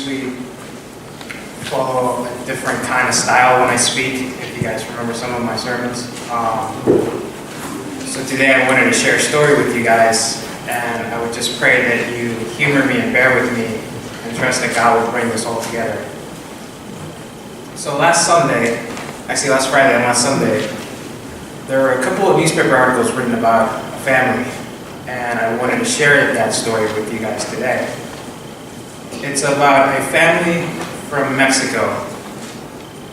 usually follow a different kind of style when I speak, if you guys remember some of my sermons. So today I wanted to share a story with you guys, and I would just pray that you humor me and bear with me and trust that God will bring this all together. So last Friday and last Sunday, there were a couple of newspaper articles written about a family, and I wanted to share that story with you guys today. It's about a family from Mexico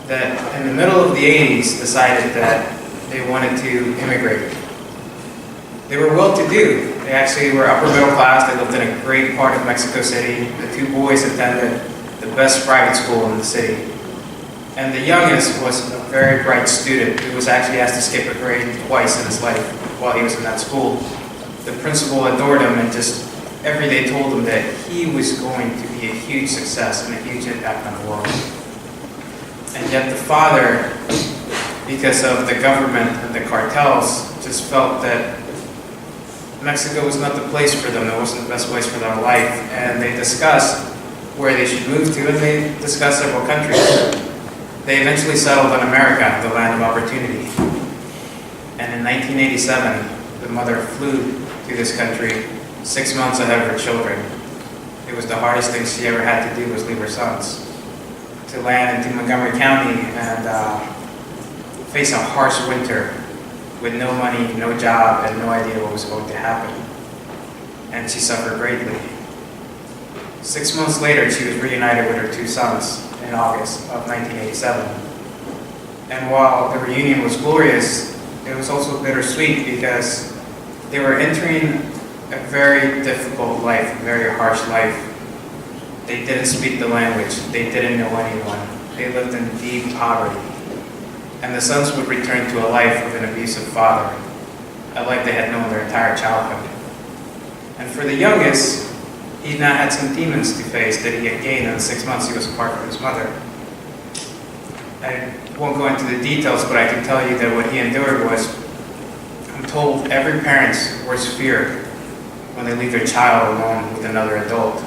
that in the middle of the 80s decided that they wanted to immigrate. They were well-to-do. They actually were upper middle class. They lived in a great part of Mexico City. The two boys attended the best private school in the city. And the youngest was a very bright student who was actually asked to skip a grade twice in his life while he was in that school. The principal adored him and just every day told him that he was going to be a huge success and a huge impact on the world. And yet the father, because of the government and the cartels, just felt that Mexico was not the place for them. It wasn't the best place for their life. And they discussed where they should move to, and they discussed several countries. They eventually settled on America, the land of opportunity. And in 1987, the mother flew to this country 6 months ahead of her children. It was the hardest thing she ever had to do was leave her sons. To land into Montgomery County and face a harsh winter with no money, no job, and no idea what was going to happen. And she suffered greatly. 6 months later, she was reunited with her two sons in August of 1987. And while the reunion was glorious, it was also bittersweet because they were entering a very difficult life, a very harsh life. They didn't speak the language. They didn't know anyone. They lived in deep poverty. And the sons would return to a life of an abusive father, a life they had known their entire childhood. And for the youngest, he now had some demons to face that he had gained in the 6 months he was apart from his mother. I won't go into the details, but I can tell you that what he endured was, I'm told, every parent's worst fear when they leave their child alone with another adult.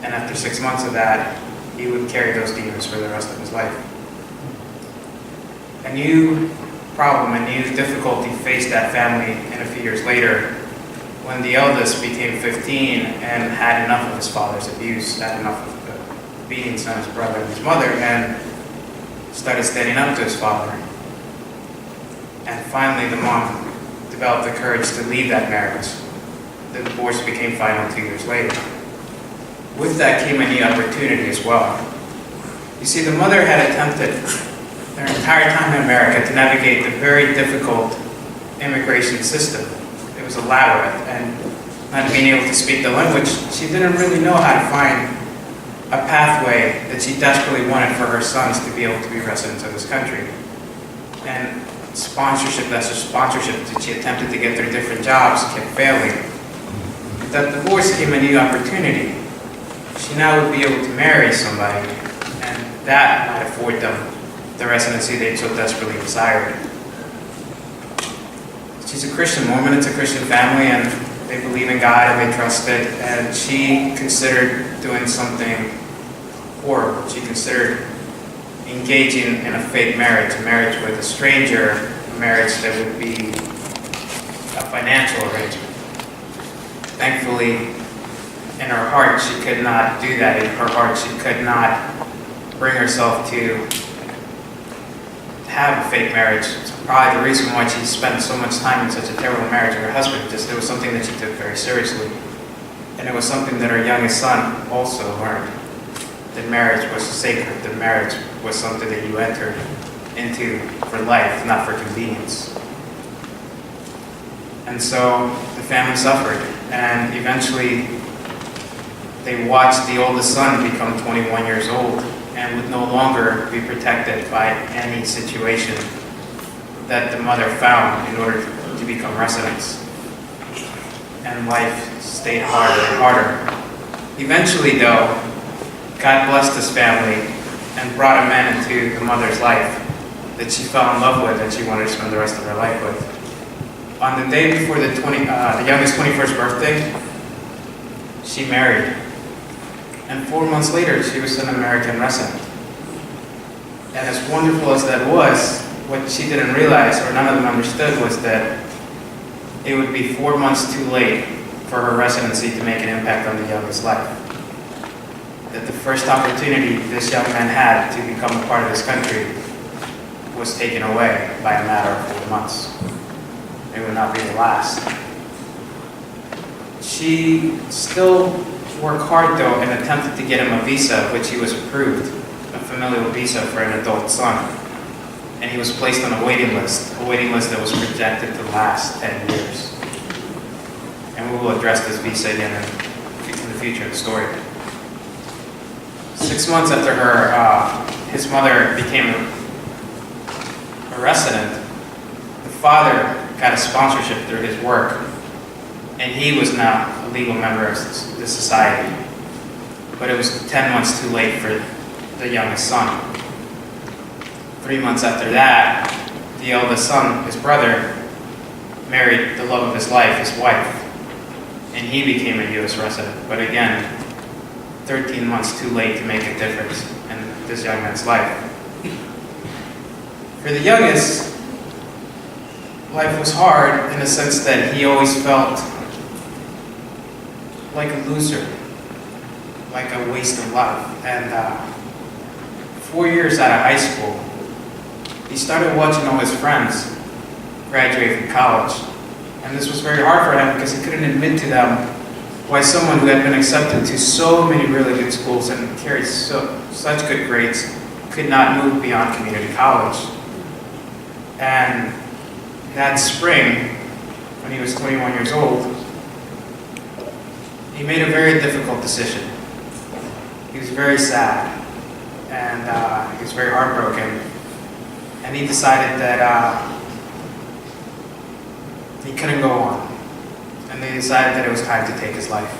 And after 6 months of that, he would carry those demons for the rest of his life. A new problem, a new difficulty faced that family and a few years later when the eldest became 15 and had enough of his father's abuse, had enough of the beatings on his brother and his mother, and started standing up to his father. And finally the mom developed the courage to leave that marriage. The divorce became final 2 years later. With that came a new opportunity as well. You see, the mother had attempted their entire time in America to navigate the very difficult immigration system. It was a labyrinth, and not being able to speak the language, she didn't really know how to find a pathway that she desperately wanted for her sons to be able to be residents of this country. And sponsorship that she attempted to get their different jobs kept failing. With that divorce came a new opportunity. She now would be able to marry somebody, and that might afford them the residency they so desperately desired. She's a Christian woman, it's a Christian family, and they believe in God and they trust it, and she considered doing something horrible. She considered engaging in a fake marriage, a marriage with a stranger, a marriage that would be a financial arrangement. Thankfully, in her heart, she could not do that. In her heart, she could not bring herself to have a fake marriage. It's probably the reason why she spent so much time in such a terrible marriage with her husband. Just it was something that she took very seriously. And it was something that her youngest son also learned. That marriage was sacred. That marriage was something that you entered into for life, not for convenience. And so the family suffered. And eventually they watched the oldest son become 21 years old and would no longer be protected by any situation that the mother found in order to become residents. And life stayed harder and harder. Eventually, though, God blessed this family and brought a man into the mother's life that she fell in love with and she wanted to spend the rest of her life with. On the day before the youngest 21st birthday, she married. And 4 months later, she was an American resident. And as wonderful as that was, what she didn't realize, or none of them understood, was that it would be 4 months too late for her residency to make an impact on the youngest life. That the first opportunity this young man had to become a part of this country was taken away by a matter of 4 months. It would not be the last. She still worked hard, though, and attempted to get him a visa, which he was approved, a familial visa for an adult son. And he was placed on a waiting list that was projected to last 10 years. And we will address this visa again in the future of the story. 6 months after his mother became a resident, the father got a sponsorship through his work, and he was now a legal member of the society. But it was 10 months too late for the youngest son. 3 months after that, the eldest son, his brother, married the love of his life, his wife, and he became a U.S. resident. But again, 13 months too late to make a difference in this young man's life. For the youngest, life was hard in the sense that he always felt like a loser, like a waste of life. And 4 years out of high school, he started watching all his friends graduate from college. And this was very hard for him because he couldn't admit to them why someone who had been accepted to so many really good schools and carried such good grades could not move beyond community college. And that spring, when he was 21 years old, he made a very difficult decision. He was very sad, and he was very heartbroken. And he decided that he couldn't go on. And they decided that it was time to take his life.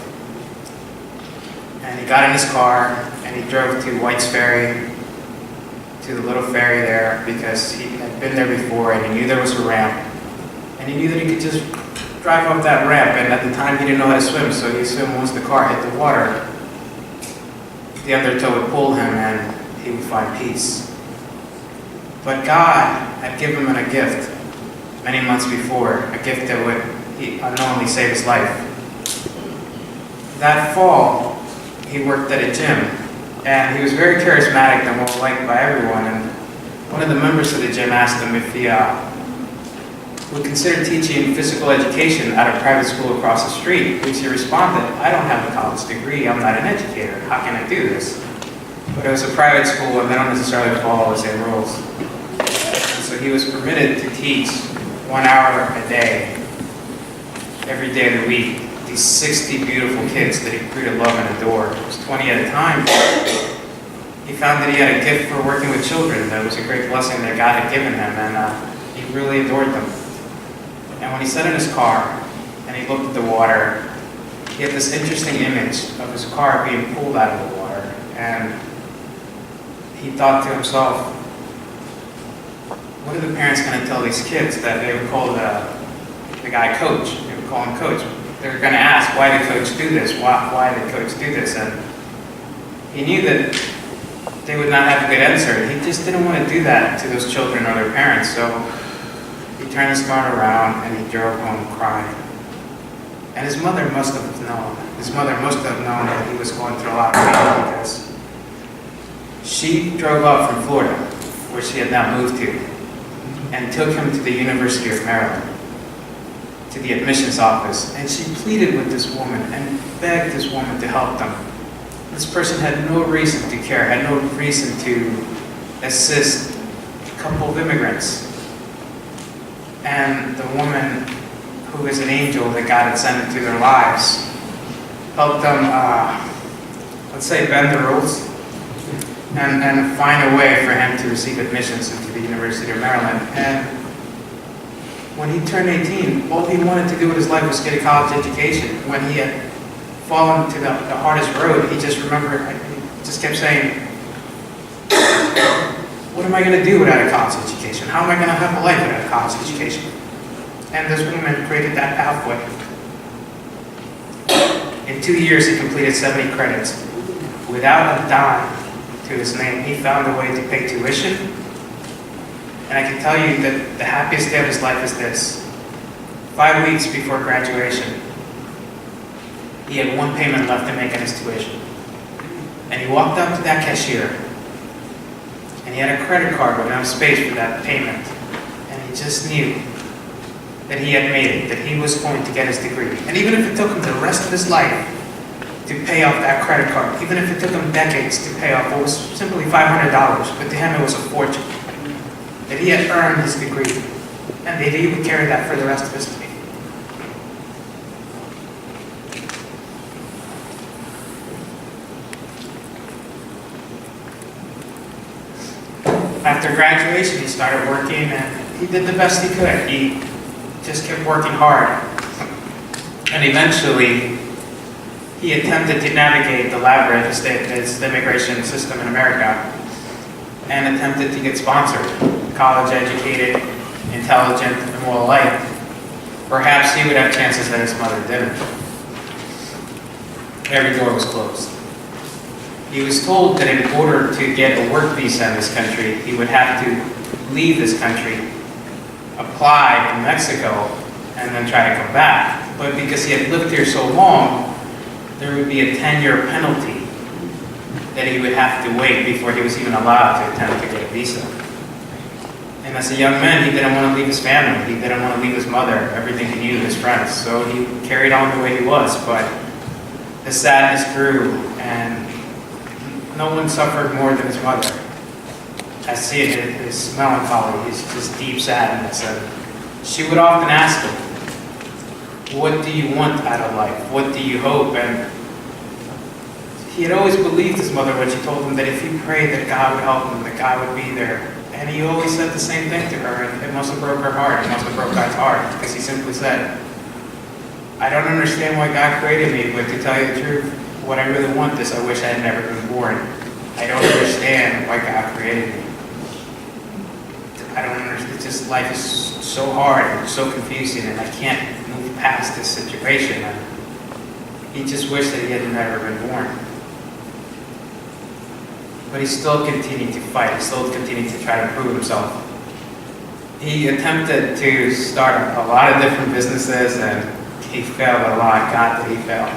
And he got in his car, and he drove to White's Ferry, to the little ferry there, because he had been there before, and he knew there was a ramp. And he knew that he could just drive up that ramp, and at the time he didn't know how to swim, so he'd swim once the car hit the water. The undertow would pull him, and he would find peace. But God had given him a gift many months before, a gift that would unknowingly save his life. That fall, he worked at a gym, and he was very charismatic and well liked by everyone. And one of the members of the gym asked him if he would consider teaching physical education at a private school across the street, which he responded, "I don't have a college degree, I'm not an educator, how can I do this?" But it was a private school and they don't necessarily follow the same rules. And so he was permitted to teach 1 hour a day, every day of the week, these 60 beautiful kids that he grew to love and adore. It was 20 at a time. He found that he had a gift for working with children. That was a great blessing that God had given him, and he really adored them. And when he sat in his car and he looked at the water, he had this interesting image of his car being pulled out of the water. And he thought to himself, what are the parents going to tell these kids that they would call the guy coach? They would call him coach. They're going to ask, why did coach do this? Why did coach do this? And he knew that they would not have a good answer. He just didn't want to do that to those children or their parents. So he turned his car around and he drove home crying. And his mother must have known. His mother must have known that he was going through a lot of pain, because she drove up from Florida, where she had now moved to, and took him to the University of Maryland, to the admissions office, and she pleaded with this woman and begged this woman to help them. This person had no reason to care, had no reason to assist a couple of immigrants. And the woman, who is an angel that God had sent into their lives, helped them, let's say, bend the rules and find a way for him to receive admissions into the University of Maryland. And when he turned 18, all he wanted to do with his life was get a college education. When he had fallen to the hardest road, he just remembered, he just kept saying, what am I going to do without a college education? How am I going to have a life without a college education? And this woman created that pathway. In 2 years, he completed 70 credits. without a dime to his name, he found a way to pay tuition. And I can tell you that the happiest day of his life is this. 5 weeks before graduation, he had one payment left to make on his tuition. And he walked up to that cashier, and he had a credit card with enough space for that payment. And he just knew that he had made it, that he was going to get his degree. And even if it took him the rest of his life to pay off that credit card, even if it took him decades to pay off what was simply $500, but to him it was a fortune, that he had earned his degree, and that he would carry that for the rest of his life. After graduation, he started working, and he did the best he could. He just kept working hard. And eventually, he attempted to navigate the labyrinth of the immigration system in America and attempted to get sponsored. College educated, intelligent, and well-liked. Perhaps he would have chances that his mother didn't. Every door was closed. He was told that in order to get a work visa in this country, he would have to leave this country, apply in Mexico, and then try to come back. But because he had lived here so long, there would be a 10-year penalty that he would have to wait before he was even allowed to attempt to get a visa. And as a young man, he didn't want to leave his family. He didn't want to leave his mother, everything he knew, his friends. So he carried on the way he was, but the sadness grew, and no one suffered more than his mother. I see it in his melancholy, his just deep sadness. And she would often ask him, "What do you want out of life? What do you hope?" And he had always believed his mother when she told him that if he prayed that God would help him, that God would be there. And he always said the same thing to her, and it must have broke her heart. It must have broke God's heart, because he simply said, "I don't understand why God created me, but to tell you the truth, what I really want is I wish I had never been born. I don't understand why God created me. I don't understand. It's just life is so hard and so confusing, and I can't move past this situation." And he just wished that he had never been born. But he still continued to fight. He still continued to try to prove himself. He attempted to start a lot of different businesses, and he failed a lot. God, did he fail.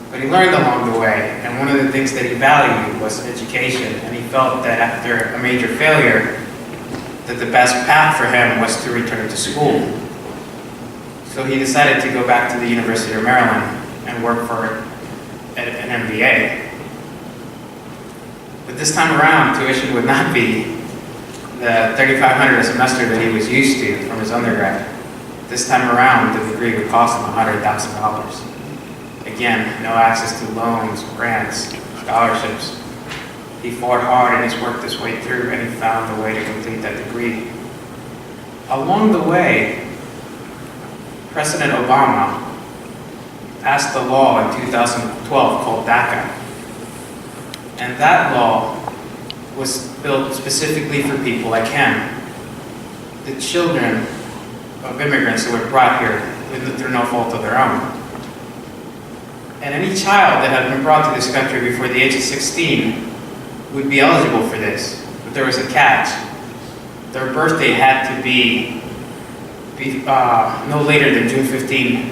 But he learned along the way, and one of the things that he valued was education, and he felt that after a major failure, that the best path for him was to return to school. So he decided to go back to the University of Maryland and work for an MBA. But this time around, tuition would not be the $3,500 a semester that he was used to from his undergrad. This time around, the degree would cost him $100,000. Again, no access to loans, grants, scholarships. He fought hard and he's worked his way through, and he found a way to complete that degree. Along the way, President Obama passed a law in 2012 called DACA. And that law was built specifically for people like him, the children of immigrants who were brought here through no fault of their own. And any child that had been brought to this country before the age of 16 would be eligible for this. But there was a catch. Their birthday had to be no later than June 15,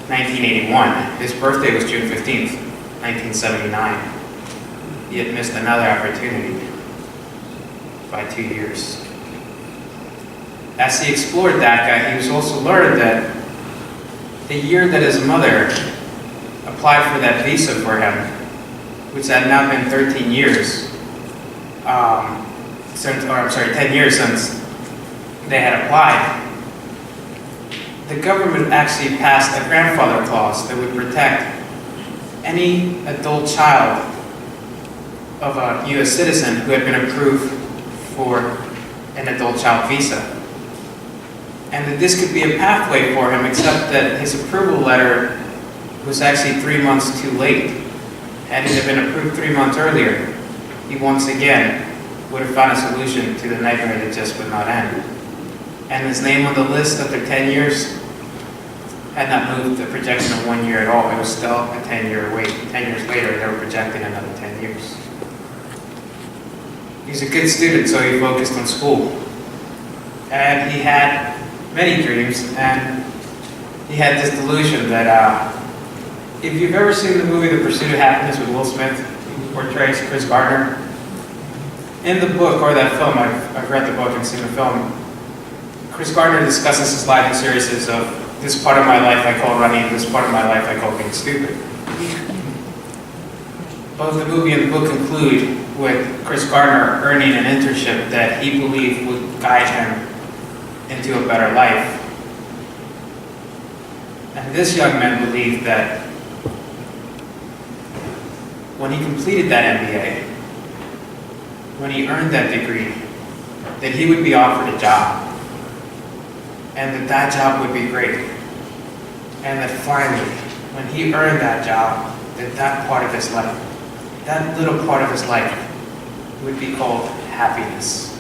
1981. His birthday was June 15th, 1979. He had missed another opportunity by 2 years. As he explored DACA, he was also learned that the year that his mother applied for that visa for him, which had now been 13 years, 10 years since they had applied, the government actually passed a grandfather clause that would protect any adult child of a U.S. citizen who had been approved for an adult child visa. And that this could be a pathway for him, except that his approval letter was actually 3 months too late. Had he been approved 3 months earlier, he once again would have found a solution to the nightmare that just would not end. And his name on the list after 10 years had not moved the projection of 1 year at all. It was still a 10-year wait. 10 years later, they were projecting another 10 years. He's a good student, so he focused on school. And he had many dreams, and he had this delusion that if you've ever seen the movie The Pursuit of Happiness with Will Smith, who portrays Chris Gardner, in the book, or that film, I've read the book and seen the film, Chris Gardner discusses his life in series of this part of my life I call running, this part of my life I call being stupid. Both the movie and the book conclude with Chris Gardner earning an internship that he believed would guide him into a better life. And this young man believed that when he completed that MBA, when he earned that degree, that he would be offered a job, and that job would be great. And that finally, when he earned that job, that part of his life, that little part of his life, would be called happiness.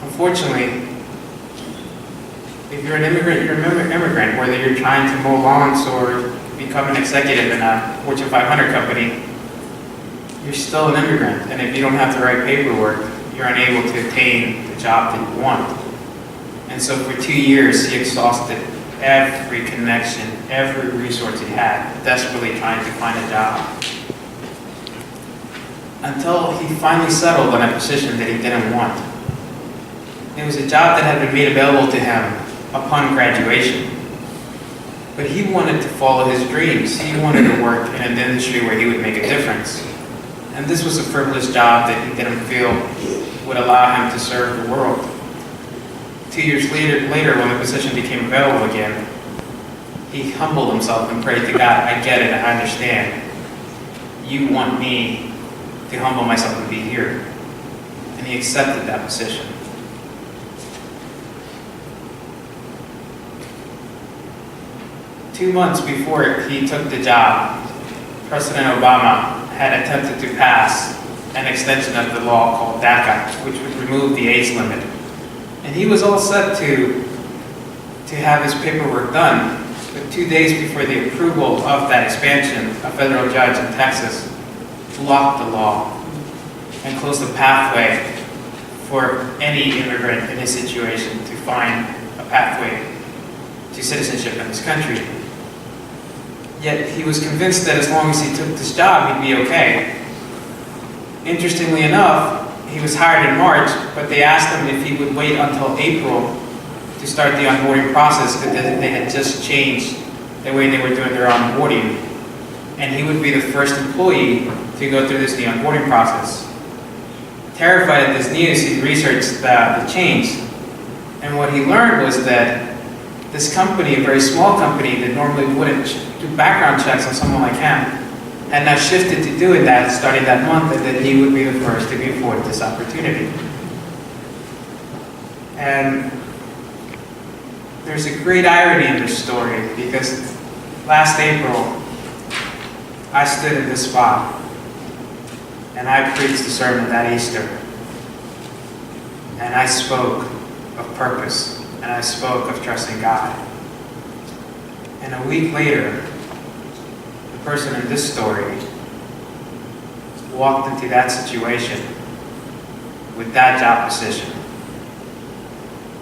Unfortunately, if you're an immigrant, whether you're trying to mow lawns or become an executive in a Fortune 500 company, you're still an immigrant. And if you don't have the right paperwork, you're unable to attain the job that you want. And so for 2 years, he exhausted every connection, every resource he had, desperately trying to find a job. Until he finally settled on a position that he didn't want. It was a job that had been made available to him upon graduation. But he wanted to follow his dreams. He wanted to work in an industry where he would make a difference. And this was a frivolous job that he didn't feel would allow him to serve the world. 2 years later, when the position became available again, he humbled himself and prayed to God, I get it, I understand. You want me to humble myself and be here. And he accepted that position. Two months before he took the job, President Obama had attempted to pass an extension of the law called DACA, which would remove the age limit. And he was all set to have his paperwork done. But 2 days before the approval of that expansion, a federal judge in Texas blocked the law and closed the pathway for any immigrant in his situation to find a pathway to citizenship in this country. Yet he was convinced that as long as he took this job, he'd be okay. Interestingly enough, he was hired in March, but they asked him if he would wait until April to start the onboarding process because they had just changed the way they were doing their onboarding. And he would be the first employee to go through this new onboarding process. Terrified at this news, he researched the change. And what he learned was that this company, a very small company that normally wouldn't do background checks on someone like him, had now shifted to doing that starting that month, and that he would be the first to be afforded this opportunity. And there's a great irony in this story, because last April, I stood in this spot, and I preached a sermon that Easter. And I spoke of purpose, and I spoke of trusting God. And a week later, the person in this story walked into that situation with that job position.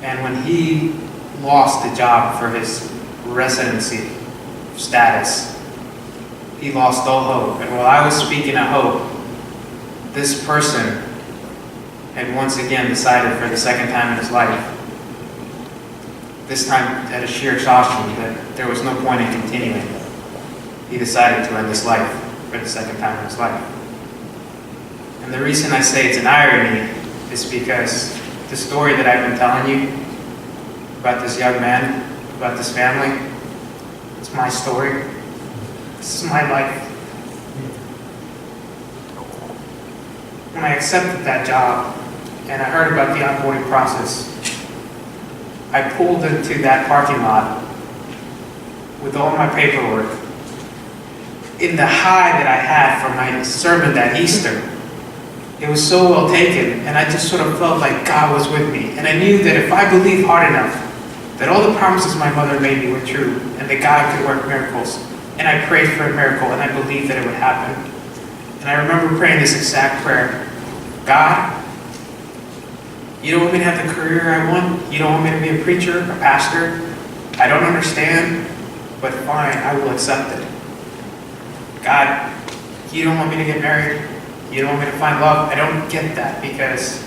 And when he lost the job for his residency status, he lost all hope. And while I was speaking of hope, this person had once again decided for the second time in his life, this time at a sheer exhaustion, that there was no point in continuing. He decided to end his life for the second time in his life. And the reason I say it's an irony is because the story that I've been telling you about this young man, about this family, it's my story. This is my life. When I accepted that job and I heard about the onboarding process, I pulled into that parking lot with all my paperwork in the high that I had from my sermon that Easter. It was so well taken, and I just sort of felt like God was with me. And I knew that if I believed hard enough, that all the promises my mother made me were true, and that God could work miracles. And I prayed for a miracle, and I believed that it would happen. And I remember praying this exact prayer: God, you don't want me to have the career I want? You don't want me to be a preacher, a pastor? I don't understand, but fine, I will accept it. God, you don't want me to get married? You don't want me to find love? I don't get that, because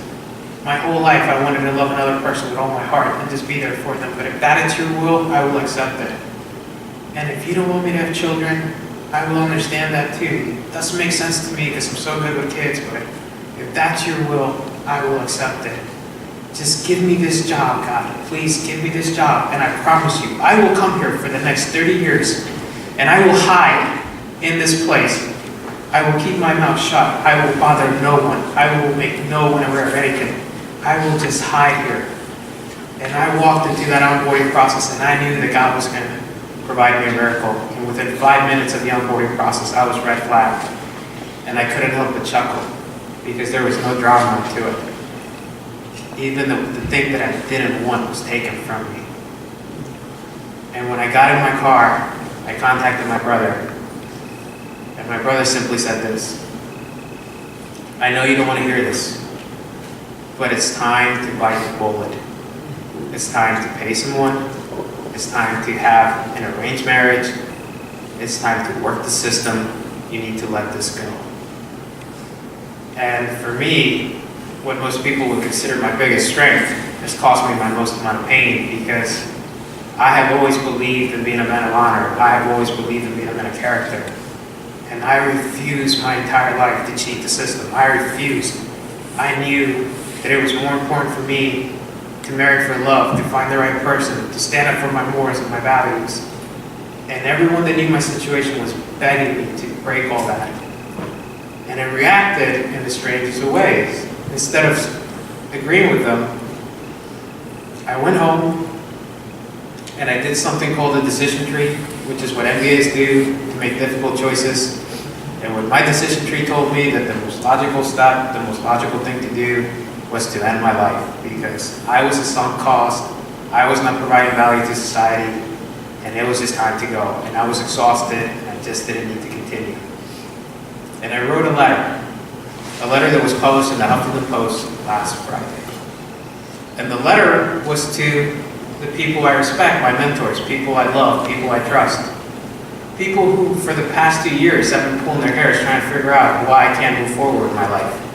my whole life I wanted to love another person with all my heart and just be there for them. But if that is your will, I will accept it. And if you don't want me to have children, I will understand that too. It doesn't make sense to me because I'm so good with kids, but if that's your will, I will accept it. Just give me this job, God. Please give me this job. And I promise you, I will come here for the next 30 years and I will hide in this place. I will keep my mouth shut. I will bother no one. I will make no one aware of anything. I will just hide here. And I walked into that onboarding process and I knew that God was going to provide me a miracle. And within 5 minutes of the onboarding process, I was red flagged. And I couldn't help but chuckle because there was no drama to it. Even the thing that I didn't want was taken from me. And when I got in my car, I contacted my brother. And my brother simply said this: I know you don't want to hear this, but it's time to bite the bullet. It's time to pay someone. It's time to have an arranged marriage. It's time to work the system. You need to let this go. And for me, what most people would consider my biggest strength has cost me my most amount of pain, because I have always believed in being a man of honor. I have always believed in being a man of character. And I refused my entire life to cheat the system. I refused. I knew that it was more important for me to marry for love, to find the right person, to stand up for my morals and my values. And everyone that knew my situation was begging me to break all that. And I reacted in the strangest of ways. Instead of agreeing with them, I went home and I did something called a decision tree, which is what MBAs do to make difficult choices. And what my decision tree told me, that the most logical step, the most logical thing to do was to end my life, because I was a sunk cost, I was not providing value to society, and it was just time to go. And I was exhausted, and I just didn't need to continue. And I wrote a letter that was published in the Huffington Post last Friday. And the letter was to the people I respect, my mentors, people I love, people I trust. People who, for the past 2 years, have been pulling their hairs trying to figure out why I can't move forward in my life.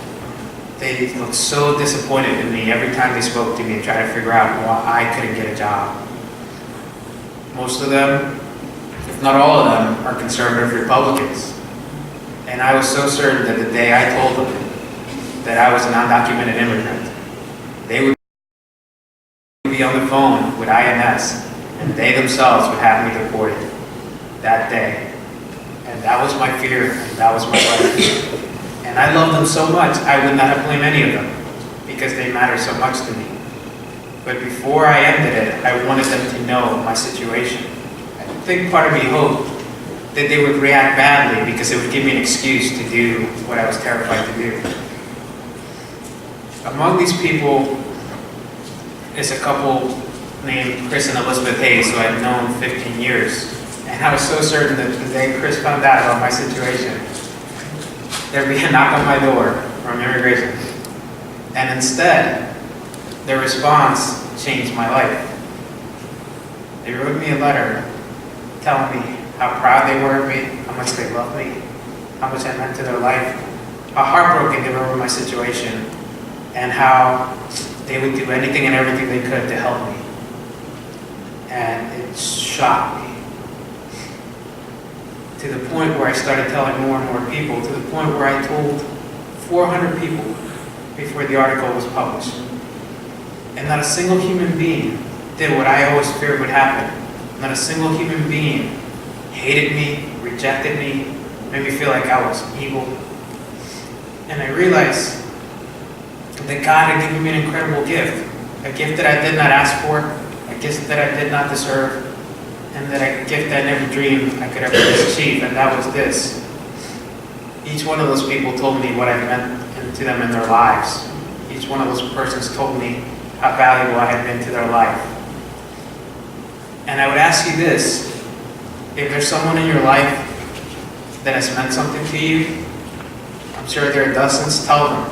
They looked so disappointed in me every time they spoke to me and tried to figure out why I couldn't get a job. Most of them, if not all of them, are conservative Republicans. And I was so certain that the day I told them that I was an undocumented immigrant, they would be on the phone with INS, and they themselves would have me deported that day. And that was my fear, and that was my life. And I love them so much, I would not have blamed any of them, because they matter so much to me. But before I ended it, I wanted them to know my situation. I think part of me hoped that they would react badly, because it would give me an excuse to do what I was terrified to do. Among these people is a couple named Chris and Elizabeth Hayes, who I've known 15 years. And I was so certain that the day Chris found out about my situation, there'd be a knock on my door from immigration. And instead, their response changed my life. They wrote me a letter telling me how proud they were of me, how much they loved me, how much I meant to their life, how heartbroken they were over my situation, and how they would do anything and everything they could to help me. And it shocked me, to the point where I started telling more and more people, to the point where I told 400 people before the article was published. And not a single human being did what I always feared would happen. Not a single human being hated me, rejected me, made me feel like I was evil. And I realized that God had given me an incredible gift, a gift that I did not ask for, a gift that I did not deserve, and that a gift I never dreamed I could ever achieve, and that was this. Each one of those people told me what I meant to them in their lives. Each one of those persons told me how valuable I had been to their life. And I would ask you this: if there's someone in your life that has meant something to you, I'm sure there are dozens, tell them.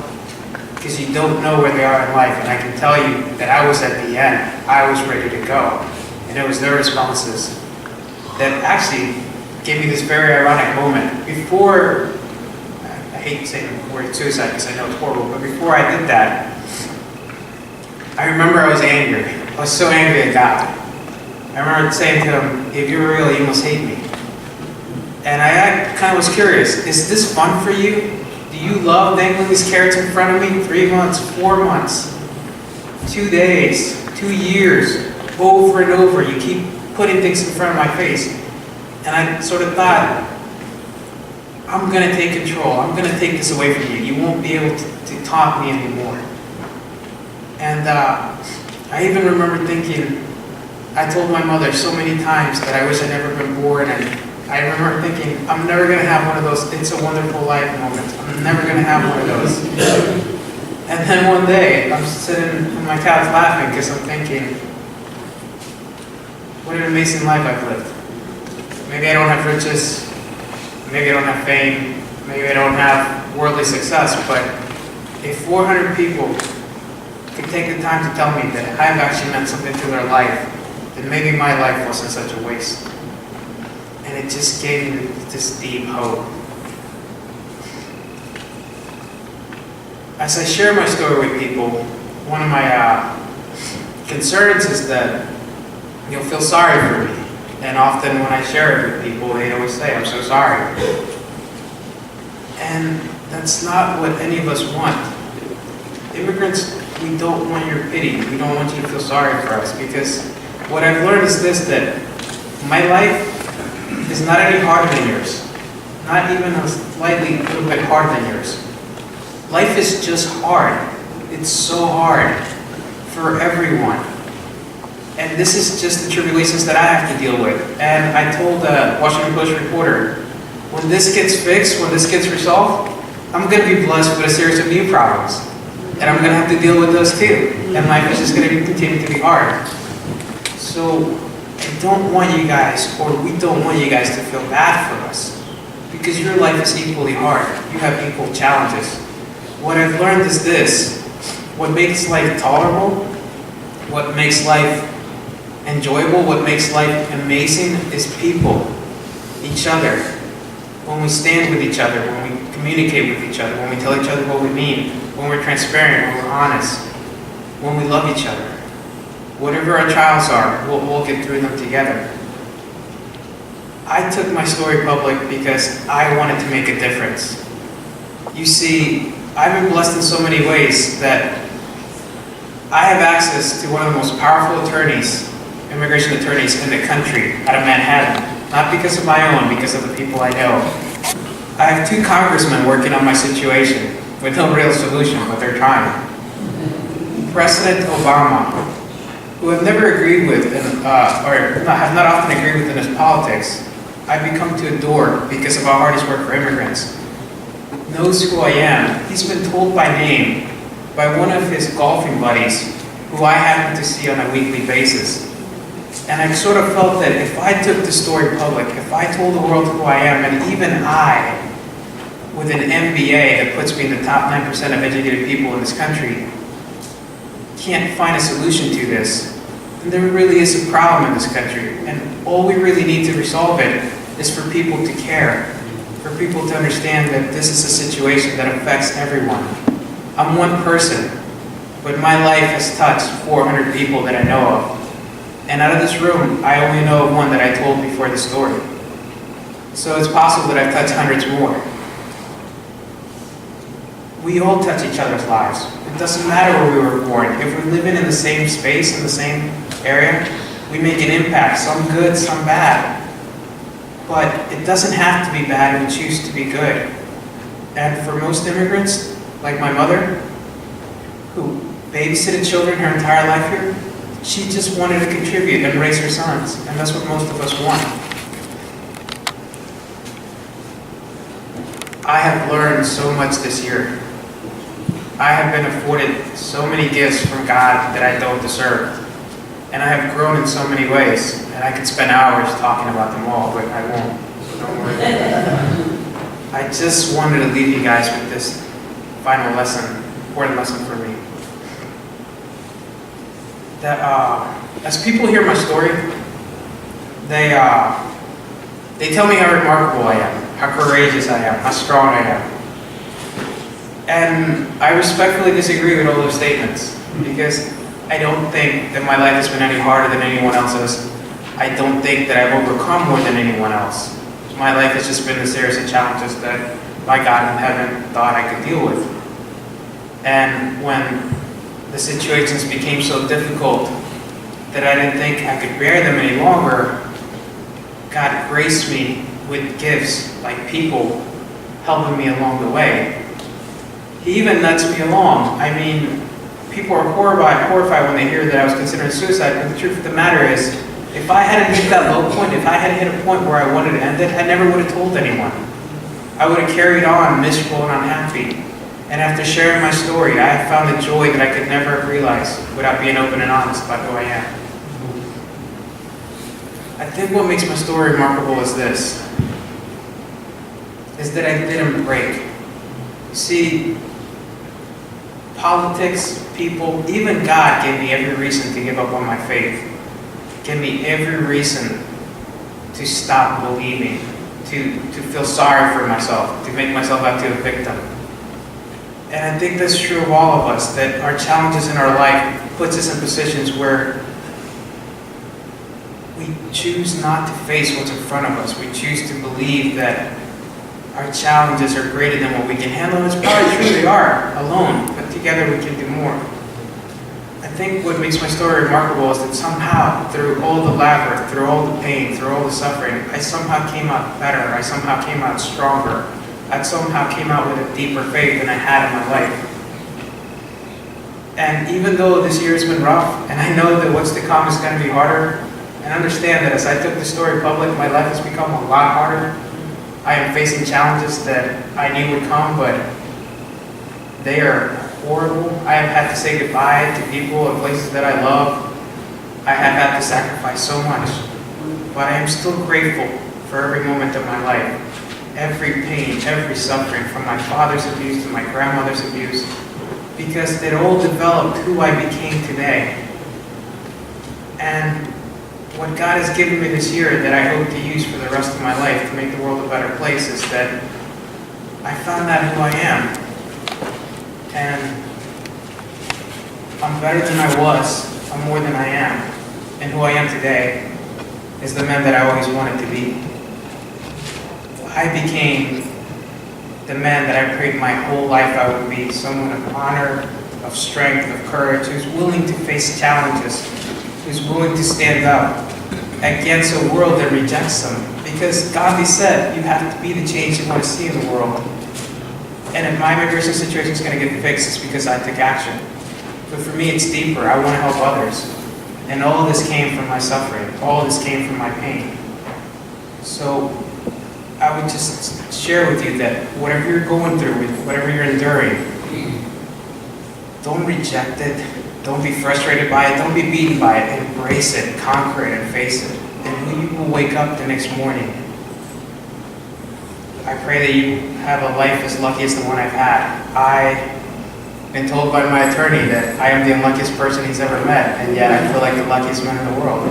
Because you don't know where they are in life. And I can tell you that I was at the end. I was ready to go. And it was their responses that actually gave me this very ironic moment. Before, I hate saying the word suicide because I know it's horrible, but before I did that, I remember I was angry. I was so angry at God. I remember saying to him, if you're real, you must hate me. And I kind of was curious, is this fun for you? Do you love dangling these carrots in front of me? 3 months, 4 months, 2 days, 2 years, over and over. You keep putting things in front of my face. And I sort of thought, I'm going to take control. I'm going to take this away from you. You won't be able to taunt me anymore. And I even remember thinking, I told my mother so many times that I wish I'd never been born. And I remember thinking, I'm never going to have one of those It's a Wonderful Life moments. I'm never going to have one of those. And then one day, I'm sitting on my couch laughing because I'm thinking, what an amazing life I've lived. Maybe I don't have riches, maybe I don't have fame, maybe I don't have worldly success, but if 400 people could take the time to tell me that I've actually meant something to their life, then maybe my life wasn't such a waste. And it just gave me this deep hope. As I share my story with people, one of my concerns is that you'll feel sorry for me. And often when I share it with people, they always say, I'm so sorry. And that's not what any of us want. Immigrants, we don't want your pity. We don't want you to feel sorry for us. Because what I've learned is this, that my life is not any harder than yours. Not even a slightly little bit harder than yours. Life is just hard. It's so hard for everyone. And this is just the tribulations that I have to deal with. And I told the Washington Post reporter, when this gets fixed, when this gets resolved, I'm going to be blessed with a series of new problems. And I'm going to have to deal with those too. And life is just going to continue to be hard. So I don't want you guys, or we don't want you guys to feel bad for us. Because your life is equally hard. You have equal challenges. What I've learned is this. What makes life tolerable, what makes life enjoyable, what makes life amazing is people, each other. When we stand with each other, when we communicate with each other, when we tell each other what we mean, when we're transparent, when we're honest, when we love each other. Whatever our trials are, we'll get through them together. I took my story public because I wanted to make a difference. You see, I've been blessed in so many ways that I have access to one of the most powerful attorneys, immigration attorneys in the country out of Manhattan. Not because of my own, because of the people I know. I have 2 congressmen working on my situation with no real solution, but they're trying. President Obama, who I've never agreed with, or have not often agreed with in his politics, I've become to adore because of how hard he's worked for immigrants. Knows who I am. He's been told by name by one of his golfing buddies, who I happen to see on a weekly basis. And I sort of felt that if I took the story public, if I told the world who I am, and even I, with an MBA that puts me in the top 9% of educated people in this country, can't find a solution to this, then there really is a problem in this country. And all we really need to resolve it is for people to care, for people to understand that this is a situation that affects everyone. I'm one person, but my life has touched 400 people that I know of. And out of this room, I only know of one that I told before the story. So it's possible that I've touched hundreds more. We all touch each other's lives. It doesn't matter where we were born. If we're living in the same space, in the same area, we make an impact, some good, some bad. But it doesn't have to be bad, we choose to be good. And for most immigrants, like my mother, who babysitted children her entire life here, she just wanted to contribute and raise her sons. And that's what most of us want. I have learned so much this year. I have been afforded so many gifts from God that I don't deserve. And I have grown in so many ways. And and I could spend hours talking about them all, but I won't, so don't worry. I just wanted to leave you guys with this final lesson, important lesson for me. That as people hear my story, they tell me how remarkable I am, how courageous I am, how strong I am. And I respectfully disagree with all those statements, because I don't think that my life has been any harder than anyone else's. I don't think that I've overcome more than anyone else. My life has just been a series of challenges that my God in heaven thought I could deal with. And when the situations became so difficult that I didn't think I could bear them any longer, God graced me with gifts like people helping me along the way. He even lets me along. I mean, people are horrified when they hear that I was considering suicide, but the truth of the matter is, if I hadn't hit that low point, if I hadn't hit a point where I wanted to end it, I never would have told anyone. I would have carried on miserable and unhappy. And after sharing my story, I have found a joy that I could never have realized without being open and honest about who I am. I think what makes my story remarkable is this, is that I didn't break. You see, politics, people, even God gave me every reason to give up on my faith. Gave me every reason to stop believing, to feel sorry for myself, to make myself out to a victim. And I think that's true of all of us, that our challenges in our life puts us in positions where we choose not to face what's in front of us. We choose to believe that our challenges are greater than what we can handle. And it's probably true they are alone, but together we can do more. I think what makes my story remarkable is that somehow, through all the labyrinth, through all the pain, through all the suffering, I somehow came out better. I somehow came out stronger. I somehow came out with a deeper faith than I had in my life. And even though this year has been rough, and I know that what's to come is going to be harder, and understand that as I took the story public, my life has become a lot harder. I am facing challenges that I knew would come, but they are horrible. I have had to say goodbye to people and places that I love. I have had to sacrifice so much, but I am still grateful for every moment of my life. Every pain, every suffering, from my father's abuse to my grandmother's abuse, because it all developed who I became today. And what God has given me this year that I hope to use for the rest of my life to make the world a better place is that I found out who I am. And I'm better than I was. I'm more than I am. And who I am today is the man that I always wanted to be. I became the man that I prayed my whole life I would be. Someone of honor, of strength, of courage, who's willing to face challenges, who's willing to stand up against a world that rejects them. Because Gandhi said, you have to be the change you want to see in the world. And if my immigration situation is going to get fixed, it's because I took action. But for me, it's deeper. I want to help others. And all this came from my suffering. All this came from my pain. So I would just share with you that whatever you're going through, whatever you're enduring, don't reject it. Don't be frustrated by it. Don't be beaten by it. Embrace it, conquer it, and face it. And you will wake up the next morning. I pray that you have a life as lucky as the one I've had. I've been told by my attorney that I am the unluckiest person he's ever met, and yet I feel like the luckiest man in the world.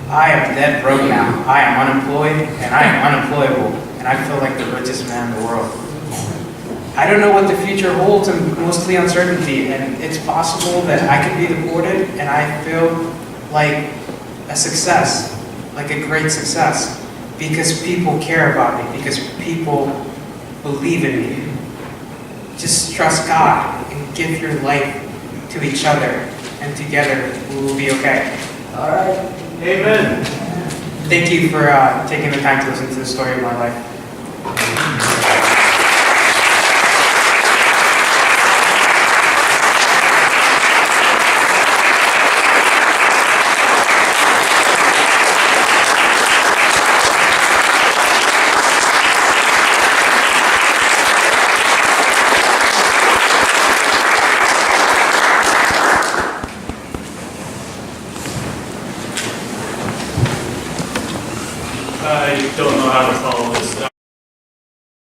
I am dead broke now. I am unemployed, and I am unemployable, and I feel like the richest man in the world. I don't know what the future holds, and mostly uncertainty, and it's possible that I could be deported, and I feel like a success, like a great success, because people care about me, because people believe in me. Just trust God and give your life to each other, and together we will be okay. All right. Amen. Thank you for taking the time to listen to the story of my life.